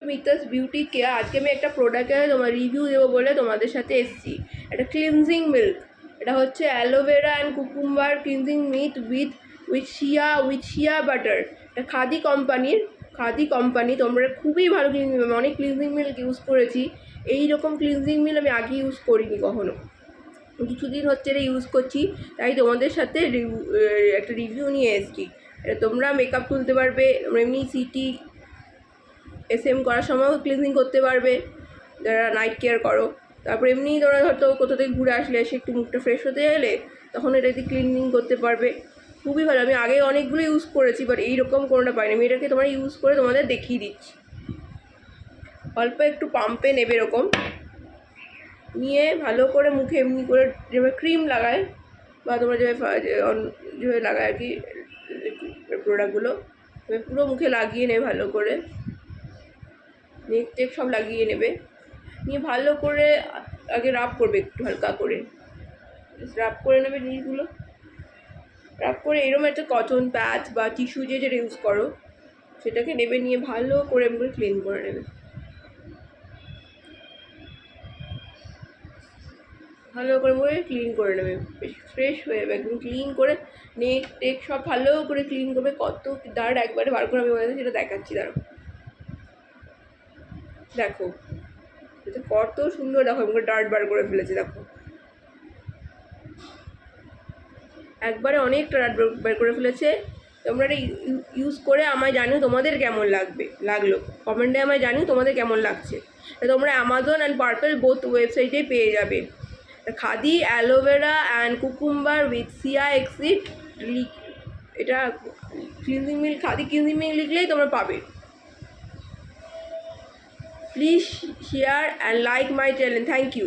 Mita's beauty care. আজকে আমি একটা প্রোডাক্টের রিভিউ দেবো বলে তোমাদের সাথে এসেছি। একটা ক্লিনজিং মিল্ক, এটা হচ্ছে aloe vera and cucumber cleansing milk with shea butter. এটা খাদি কোম্পানি। তোমরা খুবই ভালো ক্লিনজিং, আমি অনেক ক্লিনজিং মিল্ক ইউজ করেছি, এই রকম ক্লিনজিং মিল্ক আমি আগে ইউজ করিনি কখনো। কিছুদিন হচ্ছে এটা ইউজ করছি, তাই তোমাদের সাথে একটা রিভিউ নিয়ে এসেছি। এটা তোমরা মেকআপ তুলতে পারবে, এমনি সিটি SM করার সময়ও ক্লিনজিং করতে পারবে যারা নাইট কেয়ার করো। তারপর এমনি তোমরা হয়তো কোথা থেকে ঘুরে আসলে এসে একটু মুখটা ফ্রেশ হতে গেলে তখন এটা দিয়ে ক্লিনজিং করতে পারবে। খুবই ভালো, আমি আগে অনেকগুলো ইউজ করেছি, বাট এইরকম কোনোটা পাইনি। আমি এটাকে তোমরা ইউজ করে তোমাদের দেখিয়ে দিচ্ছি। অল্প একটু পাম্পে নেবে, এরকম নিয়ে ভালো করে মুখে এমনি করে যেভাবে ক্রিম লাগায় বা তোমরা যেভাবে লাগায় আর কি প্রোডাক্টগুলো, পুরো মুখে লাগিয়ে নেবে ভালো করে। নেক টেক সব লাগিয়ে নেবে, নিয়ে ভালো করে আগে রাব করবে, একটু হালকা করে রাব করে নেবে জিনিসগুলো। রাব করে এরকম একটা কটন প্যাচ বা টিস্যু যেটা ইউজ করো সেটাকে নেবে, নিয়ে ভালো করে এমনি ক্লিন করে নেবে। ভালো করে ক্লিন করে নেবে, বেশ ফ্রেশ হয়ে যাবে একদম। ক্লিন করে নেক টেক সব ভালো করে ক্লিন করবে। কত দাঁড় একবারে বার করে আমি ওদের সেটা দেখাচ্ছি, দাঁড়ো দেখো এটা কত সুন্দর। দেখো আমাকে ডার্ট বার করে ফেলেছে, দেখো একবারে অনেকটা ডার্ট বার করে ফেলেছে। তোমরা এটা ইউজ করে আমায় জানিও তোমাদের কেমন লাগলো কমেন্টে আমায় জানিও তোমাদের কেমন লাগছে। তোমরা অ্যামাজন অ্যান্ড পার্পল বোথ ওয়েবসাইটে পেয়ে যাবে। Khadi aloe vera and cucumber with shea extract, এটা cleansing milk, Khadi cleansing milk লিখলেই তোমরা পাবে। Please share and like my channel. Thank you.